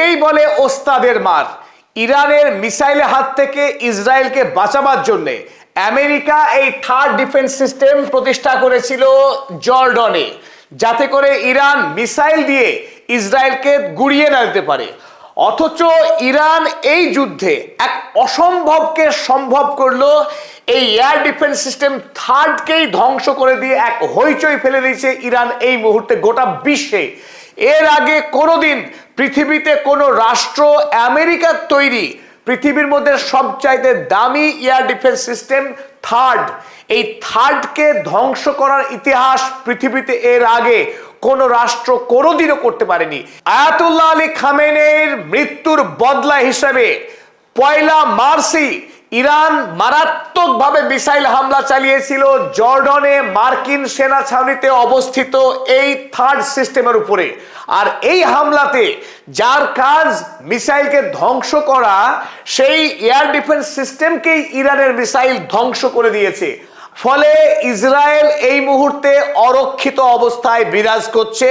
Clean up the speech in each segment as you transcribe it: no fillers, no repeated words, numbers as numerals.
একেই বলে ওস্তাদের মার। ইরানের মিসাইলের হাত থেকে ইসরায়েলকে বাঁচাবার জন্য আমেরিকা এই থার্ড ডিফেন্স সিস্টেম প্রতিষ্ঠা করেছিল জর্ডনে, যাতে করে ইরান মিসাইল দিয়ে ইসরায়েলকে গুড়িয়ে না দিতে পারে। অথচ ইরান এই যুদ্ধে এক অসম্ভবকে সম্ভব করলো। এই এয়ার ডিফেন্স সিস্টেম থার্ডকেই ধ্বংস করে দিয়ে এক হইচই ফেলে দিয়েছে ইরান এই মুহূর্তে গোটা বিশ্বে। এর আগে কোনোদিন পৃথিবীতে কোনো রাষ্ট্র আমেরিকার তৈরি পৃথিবীর মধ্যে সবচাইতে দামি এয়ার ডিফেন্স সিস্টেম থার্ড, এই থার্ডকে ধ্বংস করার ইতিহাস পৃথিবীতে এর আগে কোন রাষ্ট্র কোনোদিনও করতে পারেনি। আয়াতুল্লাহ আলী খামেনেইর মৃত্যুর বদলা হিসেবে 1 মার্চই ইরান মারাত্মকভাবে মিসাইল হামলা চালিয়েছিল জর্ডনে মার্কিন সেনা ছাউনিতে অবস্থিত এই থার্ড সিস্টেমের উপরে। আর এই হামলাতে যার কাজ মিসাইলকে ধ্বংস করা, সেই এয়ার ডিফেন্স সিস্টেমকেই ইরানের মিসাইল ধ্বংস করে দিয়েছে। ফলে ইসরায়েল এই মুহূর্তে অরক্ষিত অবস্থায় বিরাজ করছে।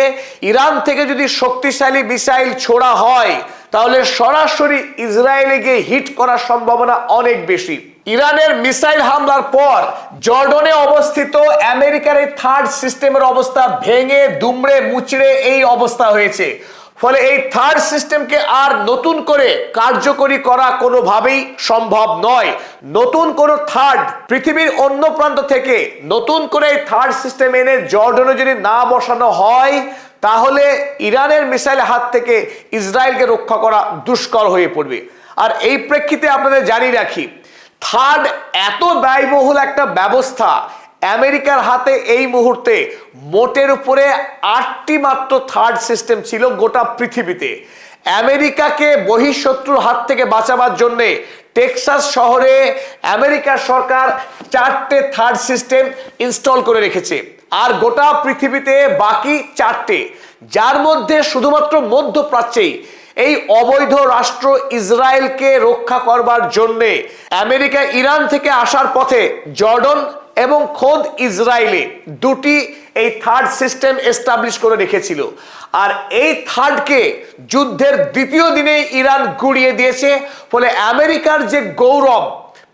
ইরান থেকে যদি শক্তিশালী মিসাইল ছোড়া হয় তাহলে সরাসরি ইসরায়েলে গিয়ে হিট করার সম্ভাবনা অনেক বেশি। ইরানের মিসাইল হামলার পর জর্ডনে অবস্থিত আমেরিকার এই থার্ড সিস্টেমের অবস্থা ভেঙে দুমড়ে মুচড়ে এই অবস্থা হয়েছে। ফলে এই থার্ড সিস্টেমকে আর নতুন করে কার্যকরী করা কোনোভাবেই সম্ভব নয়। নতুন কোনো থার্ড পৃথিবীর অন্য প্রান্ত থেকে নতুন করে এই থার্ড সিস্টেম এনে জর্ডনে যদি না বসানো হয় তাহলে ইরানের মিসাইলের হাত থেকে ইসরায়েলকে রক্ষা করা দুষ্কর হয়ে পড়বে। আর এই প্রেক্ষিতে আপনাদের জানিয়ে রাখি, থার্ড এত ব্যয়বহুল একটা ব্যবস্থা, আমেরিকার হাতে এই মুহূর্তে মোটের উপরে 8টি মাত্র থার্ড সিস্টেম ছিল গোটা পৃথিবীতে। আমেরিকাকে বহিঃশত্রুর হাত থেকে বাঁচাবার জন্যে টেক্সাস শহরে আমেরিকার সরকার 4টে থার্ড সিস্টেম ইনস্টল করে রেখেছে, আর গোটা পৃথিবীতে বাকি 4টে, যার মধ্যে শুধুমাত্র মধ্যপ্রাচ্যেই এই অবৈধ রাষ্ট্র ইসরায়েলকে রক্ষা করবার জন্যে আমেরিকা ইরান থেকে আসার পথে জর্ডন এবং খোদ ইসরায়েলে 2টি এই থার্ড সিস্টেম এস্টাবলিশ করে রেখেছিল। আর এই থার্ডকে যুদ্ধের দ্বিতীয় দিনেই ইরান গুড়িয়ে দিয়েছে। ফলে আমেরিকার যে গৌরব,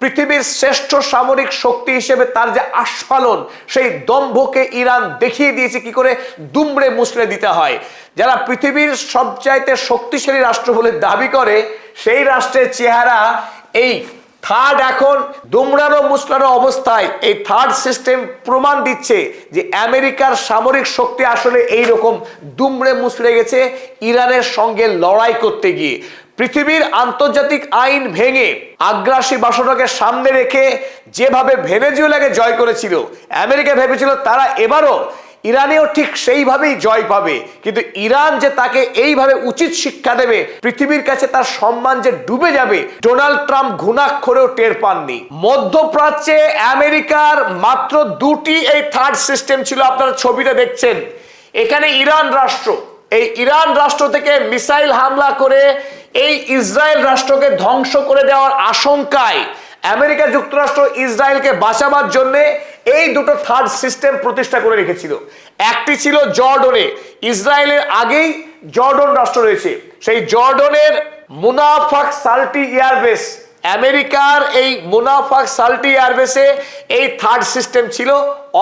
পৃথিবীর শ্রেষ্ঠ সামরিক শক্তি হিসেবে তার যে আস্ফালন, সেই দম্ভকে ইরান দেখিয়ে দিয়েছে কি করে দুমড়ে মুচড়ে দিতে হয়। যারা পৃথিবীর সবচাইতে শক্তিশালী রাষ্ট্র বলে দাবি করে, সেই রাষ্ট্রের চেহারা এই থার্ড এখন দুমড়ানো মুচড়ানো অবস্থায়। এই থার্ড সিস্টেম প্রমাণ দিচ্ছে যে আমেরিকার সামরিক শক্তি আসলে এইরকম দুমড়ে মুচড়ে গেছে ইরানের সঙ্গে লড়াই করতে গিয়ে। পৃথিবীর আন্তর্জাতিক আইন ভেঙে আগ্রাসী বাসনাকে সামনে রেখে যেভাবে ভেনেজুয়েলাকে জয় করেছিল, আমেরিকা ভেবেছিল তারা এবারও ইরানেও ঠিক সেইভাবেই জয় পাবে। কিন্তু ইরান যে তাকে এইভাবে উচিত শিক্ষা দেবে, পৃথিবীর কাছে তার সম্মান যে ডুবে যাবে, ডোনাল্ড ট্রাম্প ঘুণাক্ষরেও টের পাননি। মধ্যপ্রাচ্যে আমেরিকার মাত্র 2টি এই থার্ড সিস্টেম ছিল। আপনারা ছবিটা দেখছেন, এখানে ইরান রাষ্ট্র, এই ইরান রাষ্ট্র থেকে মিসাইল হামলা করে এই ইসরায়েল রাষ্ট্রকে ধ্বংস করে দেওয়ার আশঙ্কায় আমেরিকা যুক্তরাষ্ট্র ইসরায়েলকে বাঁচাবার জন্য এই 2টো থার্ড সিস্টেম প্রতিষ্ঠা করে রেখেছিল। একটি ছিল জর্ডনে, ইসরায়েলের আগেই জর্ডন রাষ্ট্র রয়েছে, সেই জর্ডনের মুনাফাক সাল্টি এয়ারবেস, আমেরিকার এই মুনাফাক সাল্টি এয়ারবেসে এই থার্ড সিস্টেম ছিল।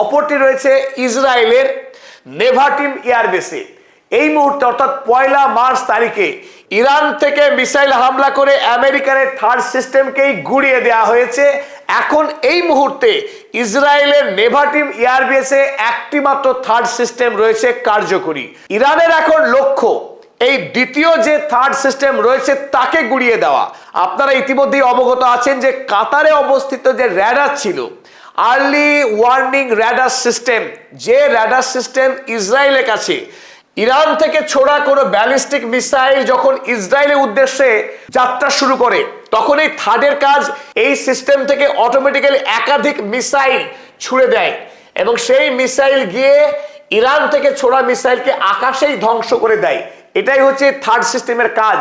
অপরটি রয়েছে ইসরায়েলের নেভাটিম এয়ারবেসে। এই মুহূর্তে অর্থাৎ 1 মার্চ তারিখে ইরান থেকে মিসাইল হামলা করে আমেরিকার থার্ড সিস্টেমকেই গুড়িয়ে দেওয়া হয়েছে। এখন এই মুহূর্তে ইসরায়েলের নেভাটিম এয়ারবেসে একটি মাত্র থার্ড সিস্টেম রয়েছে কার্যকরী। ইরানের এখন লক্ষ্য এই দ্বিতীয় যে থার্ড সিস্টেম রয়েছে তাকে গুড়িয়ে দেওয়া। আপনারা ইতিমধ্যেই অবগত আছেন যে কাতারে অবস্থিত যে র্যাডার ছিল, আর্লি ওয়ার্নিং র্যাডার সিস্টেম, যে র্যাডার সিস্টেম ইসরায়েলের কাছে ইরান থেকে ছোড়া কোনো ব্যালিস্টিক মিসাইল যখন ইসরায়েলের উদ্দেশ্যে যাত্রা শুরু করে, তখন এই থার্ডের কাজ এই সিস্টেম থেকে অটোমেটিক্যালি একাধিক মিসাইল ছুড়ে দেয় এবং সেই মিসাইল গিয়ে ইরান থেকে ছোড়া মিসাইলকে আকাশেই ধ্বংস করে দেয়। এটাই হচ্ছে থার্ড সিস্টেমের কাজ।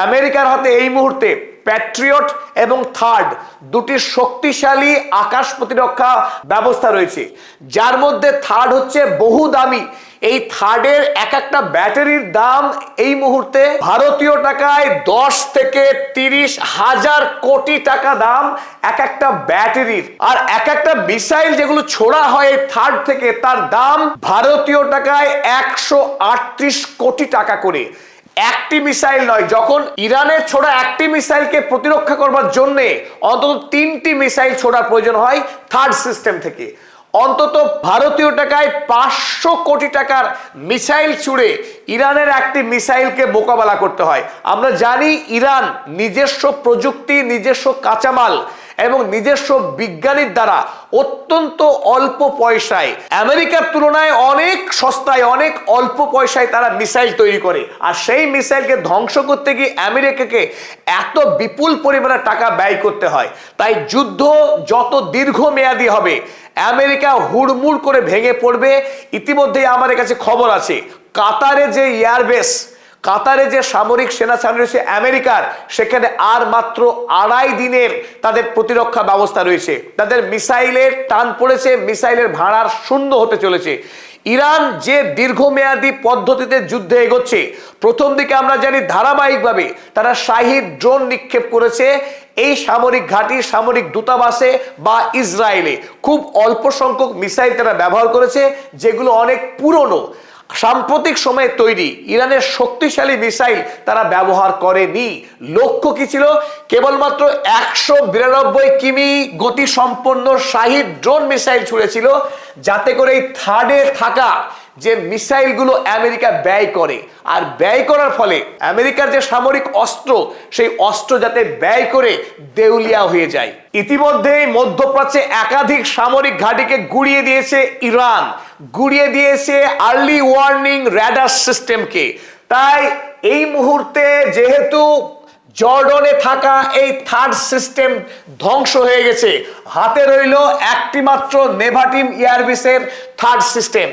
আমেরিকার হাতে এই মুহূর্তে প্যাট্রিয়ট এবং থার্ড দুটি শক্তিশালী আকাশ প্রতিরক্ষা ব্যবস্থা রয়েছে, যার মধ্যে থার্ড হচ্ছে বহু দামি। এই থার্ডের এক একটা ব্যাটারির দাম এই মুহূর্তে ভারতীয় টাকায় 10 থেকে 30 হাজার কোটি টাকা দাম এক একটা ব্যাটারির। আর এক একটা মিসাইল যেগুলো ছোড়া হয় থার্ড থেকে, তার দাম ভারতীয় টাকায় 138 কোটি টাকা করে। একটি মিসাইল নয়, যখন ইরানের ছোড়া একটি মিসাইলকে প্রতিরক্ষা করবার জন্য অন্তত 3টি মিসাইল ছোড়ার প্রয়োজন হয় থার্ড সিস্টেম থেকে। অন্তত ভারতীয় টাকায় 500 কোটি টাকার মিসাইল ছুড়ে ইরানের একটি মিসাইলকে মোকাবেলা করতে হয়। আমরা জানি ইরান নিজস্ব প্রযুক্তি, নিজস্ব কাঁচামাল এবং নিজস্ব বিজ্ঞানীর দ্বারা অত্যন্ত অল্প পয়সায়, আমেরিকার তুলনায় অনেক সস্তায়, অনেক অল্প পয়সায় তারা মিসাইল তৈরি করে। আর সেই মিসাইলকে ধ্বংস করতে গিয়ে আমেরিকাকে এত বিপুল পরিমাণে টাকা ব্যয় করতে হয়। তাই যুদ্ধ যত দীর্ঘমেয়াদী হবে, আমেরিকা হুড়মুড় করে ভেঙে পড়বে। ইতিমধ্যেই আমার কাছে খবর আছে, কাতারে যে এয়ারবেস, কাতারে যে সামরিক সেনা রয়েছে আমেরিকার, সেখানে আর মাত্র 2.5 দিনের তাদের প্রতিরক্ষা ব্যবস্থা রয়েছে। তাদের মিসাইলের টান পড়েছে, মিসাইলের ভাড়ার শূন্য হতে চলেছে। ইরান যে দীর্ঘমেয়াদী পদ্ধতিতে যুদ্ধে এগোচ্ছে, প্রথম দিকে আমরা জানি ধারাবাহিকভাবে তারা শাহিদ ড্রোন নিক্ষেপ করেছে এই সামরিক ঘাঁটি, সামরিক দূতাবাসে বা ইসরায়েলে। খুব অল্প সংখ্যক মিসাইল তারা ব্যবহার করেছে, যেগুলো অনেক পুরনো, সাম্প্রতিক সময়ে তৈরি। ইরানের শক্তিশালী মিসাইল তারা ব্যবহার করেনি। লক্ষ্য কি ছিল? কেবলমাত্র 192 কিমি গতি সম্পন্ন শাহিদ ড্রোন মিসাইল ছুড়েছিল, যাতে করে এই থার্ডে থাকা যে মিসাইলগুলো আমেরিকা ব্যয় করে, আর ব্যয় করার ফলে আমেরিকার যে সামরিক অস্ত্র, সেই অস্ত্র যাতে ব্যয় করে দেউলিয়া হয়ে যায়। ইতিমধ্যেই মধ্যপ্রাচ্যে একাধিক সামরিক ঘাঁটিকে গুড়িয়ে দিয়েছে ইরান, গুড়িয়ে দিয়েছে আর্লি ওয়ার্নিং র্যাডার সিস্টেমকে। তাই এই মুহূর্তে যেহেতু জর্ডনে থাকা এই থার্ড সিস্টেম ধ্বংস হয়ে গেছে, হাতে রইল একটি মাত্র নেভাটিম এয়ারবেসের থার্ড সিস্টেম।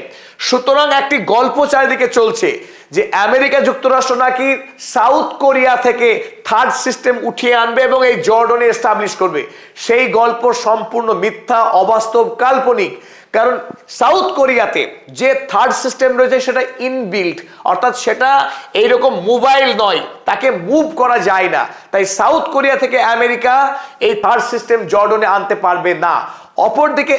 সুতরাং একটি গল্প চারিদিকে চলছে যে আমেরিকা যুক্তরাষ্ট্র নাকি সাউথ কোরিয়া থেকে থার্ড সিস্টেম উঠিয়ে আনবে এবং এই জর্ডনে এস্টাবলিশ করবে। সেই গল্প সম্পূর্ণ মিথ্যা, অবাস্তব, কাল্পনিক। কারণ সাউথ কোরিয়াতে যে থার্ড সিস্টেম রয়েছে সেটা ইনবিল্ট, অর্থাৎ সেটা এইরকম মোবাইল নয়, তাকে মুভ করা যায় না। তাই সাউথ কোরিয়া থেকে আমেরিকা এই থার্ড সিস্টেম জর্ডনে আনতে পারবে না। অপরদিকে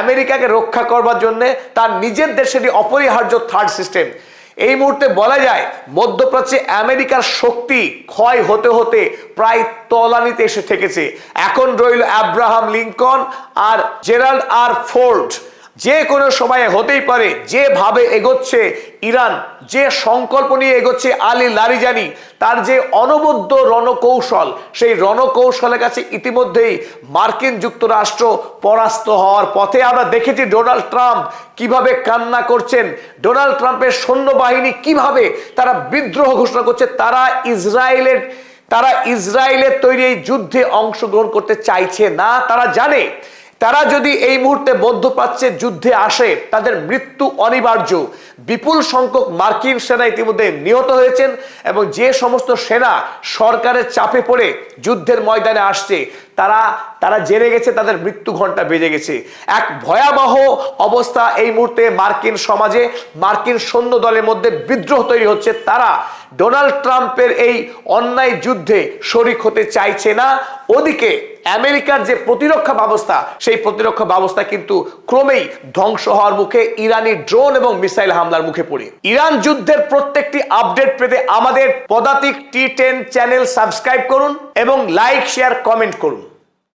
আমেরিকাকে রক্ষা করবার জন্য তার নিজের দেশেরই অপরিহার্য থার্ড সিস্টেম। এই মুহূর্তে বলা যায় মধ্যপ্রাচ্যে আমেরিকার শক্তি ক্ষয় হতে হতে প্রায় তলানিতে এসে ঠেকেছে। এখন রইল আব্রাহাম লিঙ্কন আর জেরাল্ড আর ফোর্ড। যে কোনো সময়ে হতেই পারে, যেভাবে এগোচ্ছে ইরান, যে সংকল্প নিয়ে এগোচ্ছে আলী লারিজানি, তার যে অনবদ্য রণকৌশল, সেই রণকৌশলের কাছে ইতিমধ্যেই মার্কিন যুক্তরাষ্ট্র পরাস্ত হওয়ার পথে। আমরা দেখেছি ডোনাল্ড ট্রাম্প কিভাবে কান্না করছেন, ডোনাল্ড ট্রাম্পের সৈন্যবাহিনী কিভাবে তারা বিদ্রোহ ঘোষণা করছে। তারা ইসরায়েলের তৈরি এই যুদ্ধে অংশগ্রহণ করতে চাইছে না। তারা জানে তারা যদি এই মুহূর্তে মধ্যপ্রাচ্যের যুদ্ধে আসে, তাদের মৃত্যু অনিবার্য। বিপুল সংখ্যক মার্কিন সেনা ইতিমধ্যে নিহত হয়েছেন এবং যে সমস্ত সেনা সরকারের চাপে পড়ে যুদ্ধের ময়দানে আসছে, তারা জেনে গেছে তাদের মৃত্যু ঘন্টা বেজে গেছে। এক ভয়াবহ অবস্থা এই মুহূর্তে মার্কিন সমাজে, মার্কিন সৈন্য দলের মধ্যে বিদ্রোহ তৈরি হচ্ছে। তারা ডোনাল্ড ট্রাম্পের এই অন্যায় যুদ্ধে শরিক হতে চাইছে না। ওদিকে আমেরিকার যে প্রতিরক্ষা ব্যবস্থা, সেই প্রতিরক্ষা ব্যবস্থা কিন্তু ক্রমেই ধ্বংস হওয়ার মুখে, ইরানি ড্রোন এবং মিসাইল হামলার মুখে পড়ে। ইরান যুদ্ধের প্রত্যেকটি আপডেট পেতে আমাদের পদাতিক T10 চ্যানেল সাবস্ক্রাইব করুন এবং লাইক, শেয়ার, কমেন্ট করুন।